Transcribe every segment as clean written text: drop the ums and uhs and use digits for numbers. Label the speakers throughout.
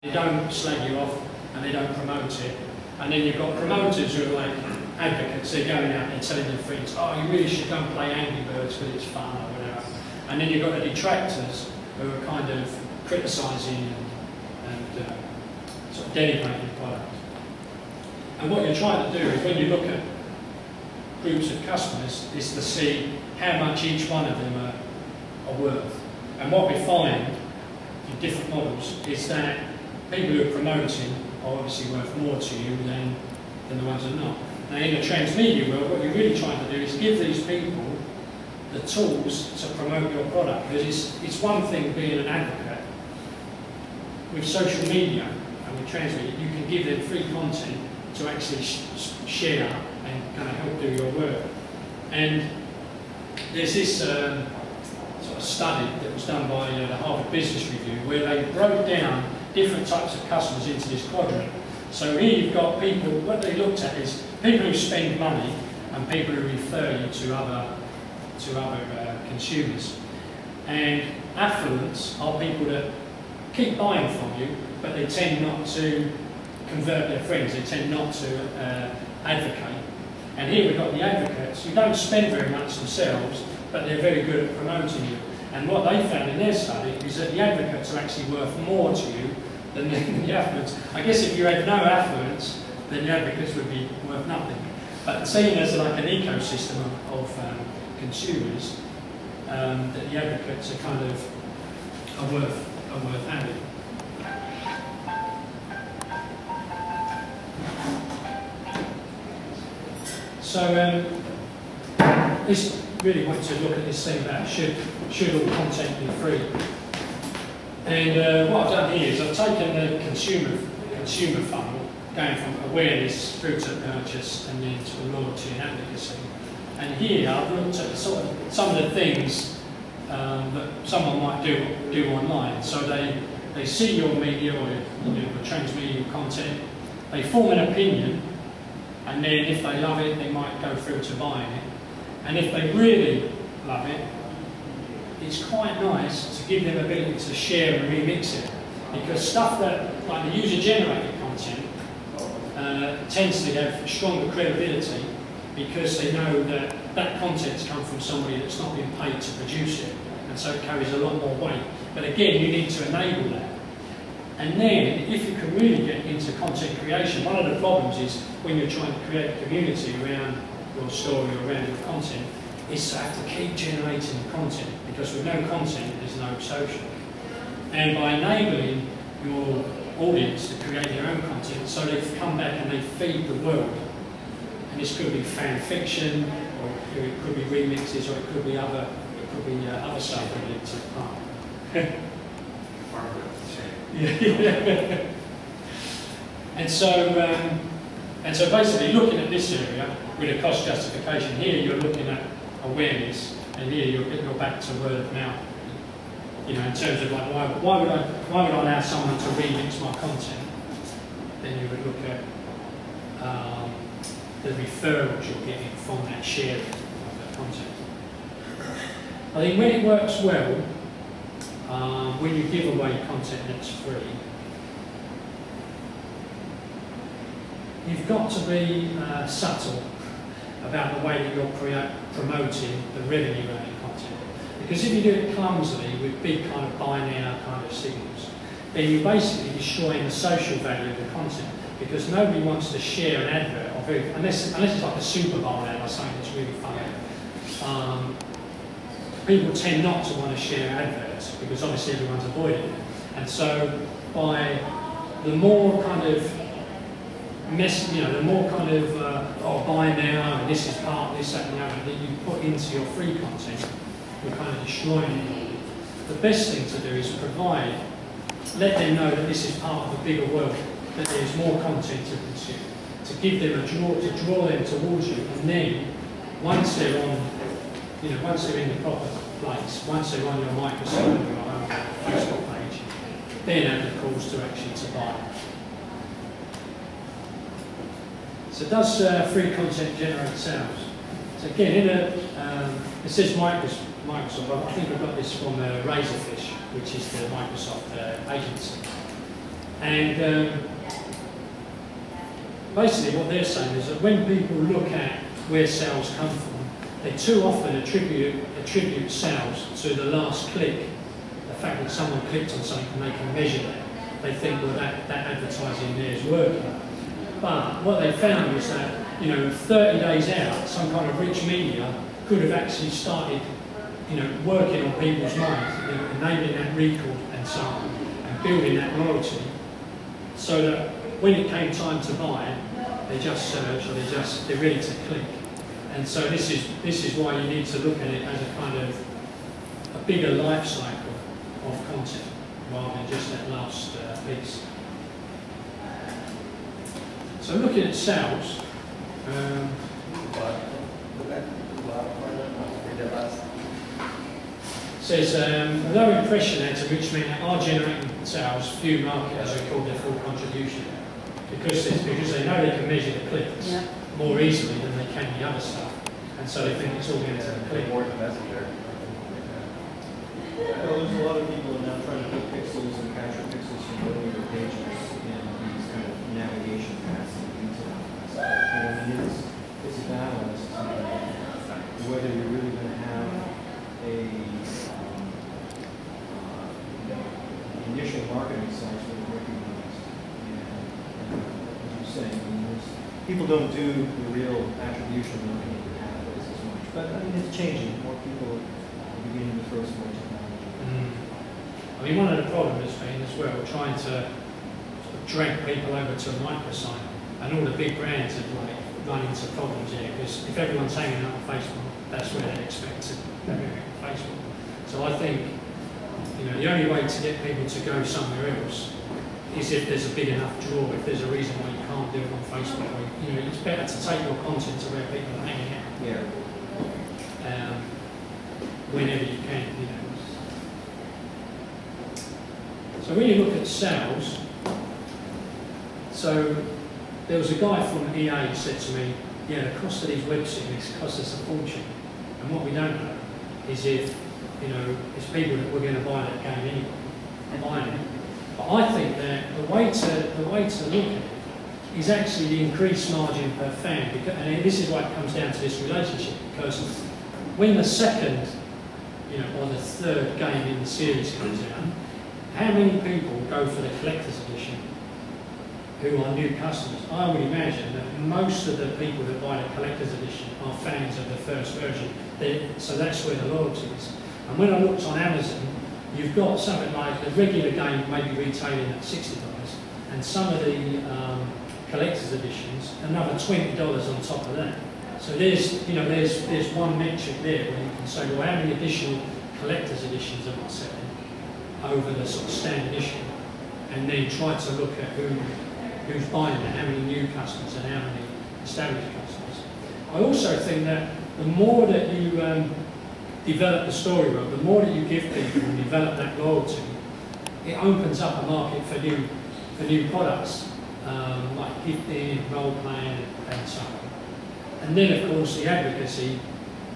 Speaker 1: They don't slag you off and they don't promote it. And then you've got promoters who are like advocates. They're going out and telling their friends, oh, you really should go and play Angry Birds because it's fun or whatever. And then you've got the detractors who are kind of criticising and sort of denigrating the product. And what you're trying to do is, when you look at groups of customers, is to see how much each one of them are worth. And what we find in different models is that people who are promoting are obviously worth more to you than the ones that are not. Now, in the transmedia world, what you're really trying to do is give these people the tools to promote your product. Because it's one thing being an advocate. With social media and with transmedia, you can give them free content to actually share and kind of help do your work. And there's this sort of study that was done by the Harvard Business Review, where they broke down different types of customers into this quadrant. So here you've got people, what they looked at is people who spend money and people who refer you to other consumers. And affluents are people that keep buying from you, but they tend not to convert their friends, they tend not to advocate. And here we've got the advocates who don't spend very much themselves, but they're very good at promoting you. And what they found in their study is that the advocates are actually worth more to you than the affluents. I guess if you had no affluents, then the advocates would be worth nothing. But seeing as like an ecosystem of consumers, that the advocates are kind of worth having. So this really wants to look at this thing about should all content be free. And what I've done here is I've taken the consumer funnel, going from awareness through to purchase and then to loyalty and advocacy. And here I've looked at sort of some of the things that someone might do online. So they see your media or your transmedia content, they form an opinion, and then if they love it, they might go through to buying it. And if they really love it, it's quite nice to give them the ability to share and remix it. Because stuff that, like the user-generated content, tends to have stronger credibility because they know that that content's come from somebody that's not been paid to produce it, and so it carries a lot more weight. But again, you need to enable that. And then, if you can really get into content creation, one of the problems is when you're trying to create a community around your story or around your content, is to have to keep generating content, because with no content, there's no social. And by enabling your audience to create their own content, so they come back and they feed the world. And this could be fan fiction, or it could be remixes, or it could be other stuff related to the part. Yeah. And so basically, looking at this area with a cost justification, here you're looking at awareness, and here you're back to word of mouth. You know, in terms of like, why would I allow someone to remix my content? Then you would look at the referrals you're getting from that sharing of that content. I think when it works well, when you give away content that's free, you've got to be subtle about the way that you're promoting the revenue earning content. Because if you do it clumsily with big kind of buy now kind of signals, then you're basically destroying the social value of the content. Because nobody wants to share an advert, or unless it's like a Super Bowl ad or something that's really funny. People tend not to want to share adverts because obviously everyone's avoiding it. And so by the more kind of the more kind of oh, buy now and this is part, this, that and the other that you put into your free content, you're kind of destroying it. The best thing to do is let them know that this is part of a bigger world, that there's more content to consume, to give them to draw them towards you, and then once they're on, once they're in the proper place, once they're on your Microsoft or your own Facebook page, then add the calls to action to buy. So does free content generate sales? So again, it says Microsoft. I think I've got this from Razorfish, which is the Microsoft agency. And basically what they're saying is that when people look at where sales come from, they too often attribute sales to the last click, the fact that someone clicked on something and they can measure that. They think, well, that advertising there is working. But what they found was that, 30 days out, some kind of rich media could have actually started, working on people's minds, enabling that recall and so on, and building that loyalty, so that when it came time to buy, they just search or they're ready to click. And so this is why you need to look at it as a kind of a bigger life cycle of content rather than just that last piece. So looking at sales, says although impression ads are rich media are generating sales, few marketers record their full contribution because they know they can measure the clicks more easily than they can the other stuff, and so they think it's all going to the click.
Speaker 2: More the messenger.
Speaker 3: Well, there's a lot of people now trying to put pixels and capture pixels from earlier pages in these kind of navigation paths and detail. It's a battle as to whether you're really going to have a initial marketing sites that are recognized. And as you're saying, people don't do the real attribution marketing pathways as much. But it's changing. More people are beginning to throw some more technology.
Speaker 1: I mean, one of the problems has been as well trying to drag people over to a microsite, and all the big brands have run into problems here because if everyone's hanging out on Facebook, that's where they expect to be on Facebook. So I think the only way to get people to go somewhere else is if there's a big enough draw. If there's a reason why you can't do it on Facebook, or, it's better to take your content to where people are hanging out.
Speaker 3: Yeah.
Speaker 1: Whenever you can, So when you look at sales, so there was a guy from EA who said to me, the cost of these web series costs us a fortune. And what we don't know is if, it's people that we're going to buy that game anyway, buying it. But I think that the way to look at it is actually the increased margin per fan, because, and this is why it comes down to this relationship, because when the second, or the third game in the series comes out, how many people go for the collector's edition who are new customers? I would imagine that most of the people that buy the collector's edition are fans of the first version, so that's where the loyalty is. And when I looked on Amazon, you've got something like the regular game maybe retailing at $60, and some of the collector's editions, another $20 on top of that. So there's one metric there where you can say, well, how many additional collector's editions am I selling over the sort of standard issue, and then try to look at who's buying it, how many new customers and how many established customers. I also think that the more that you develop the story world, the more that you give people and develop that loyalty, it opens up a market for new products, like gifting, role playing, and so on. And then, of course, the advocacy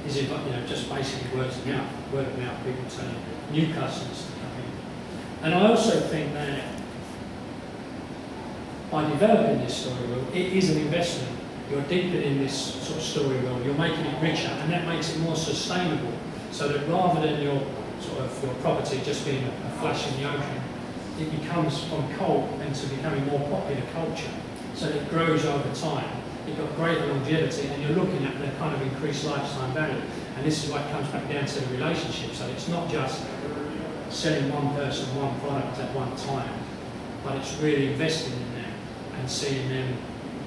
Speaker 1: is just basically word of mouth, people telling new customers to come in. And I also think that by developing this story world, it is an investment. You're deepening this sort of story world, you're making it richer, and that makes it more sustainable. So that rather than your property just being a flash in the ocean, it becomes from cult into becoming more popular culture. So that it grows over time. You've got greater longevity, and you're looking at the kind of increased lifetime value. And this is what comes back down to the relationship. So it's not just selling one person one product at one time, but it's really investing in them and seeing them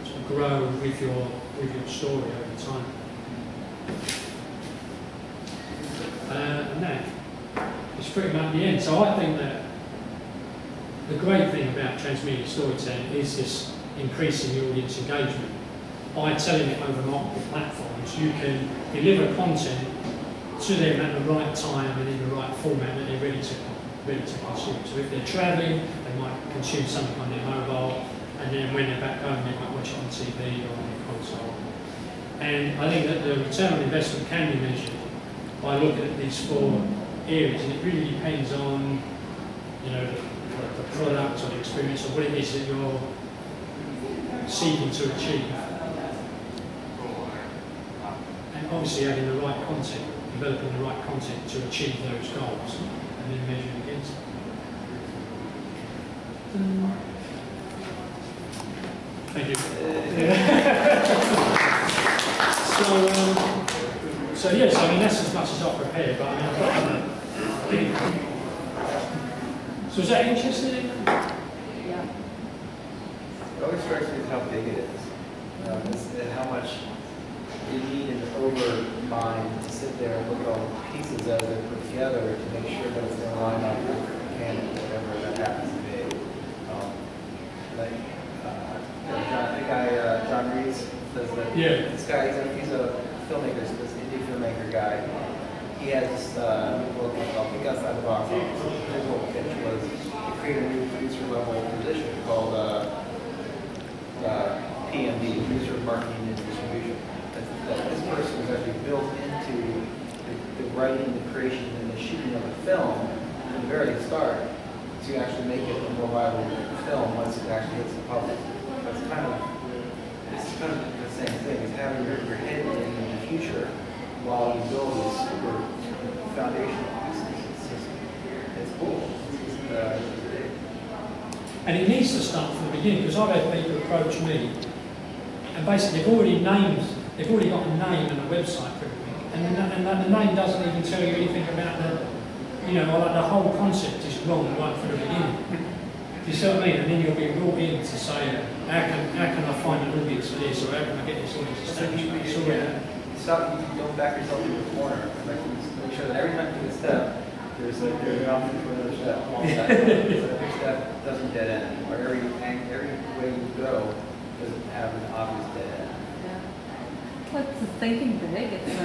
Speaker 1: sort of grow with your story over time. And that is pretty much the end. So I think that the great thing about transmedia storytelling is this increasing the audience engagement. By telling it over multiple platforms, you can deliver content to them at the right time and in the right format that they're ready to consume. So if they're travelling, they might consume something on their mobile, and then when they're back home, they might watch it on TV or on their console. And I think that the return on investment can be measured by looking at these 4 areas, and it really depends on, the product or the experience or what it is that you're seeking to achieve. And obviously having the right content, developing the right content to achieve those goals and then measuring against them. Thank you. So yes, I mean that's as much as I prepared, but I mean I've got other. So is that interesting?
Speaker 2: Yeah.
Speaker 4: It always strikes me as how big it is, and how much you need an over mind to sit there and look at all the pieces as they're put together to make sure that it's going to line up with canon, whatever that happens to be. John Reeves says that this guy, he's a filmmaker, this indie filmmaker guy. He has this book called Think Outside the Box. His whole pitch was to create a new producer level position called PMD, Producer Marketing and Distribution. That this person was actually built into the writing, the creation, and the shooting of the film from the very start to actually make it a more viable film once it actually hits the public. That's kind of the same thing as having your head in the future while you build these super foundational pieces. It's cool.
Speaker 1: And it needs to start from the beginning, because I've had people approach me and basically they've already got a name and a website for everything, and the name doesn't even tell you anything about like the whole concept is wrong right from the beginning. Do you see what I mean? And then you'll be brought in to say, how can I find an audience for this, or how can I get this audience established?
Speaker 4: Stop, you don't back yourself into a corner. Like, make sure that every time you do a step, there's an option for another step. Every step doesn't dead end, or every way you go doesn't have an obvious dead end.
Speaker 2: Yeah. Well, it's thinking big. It's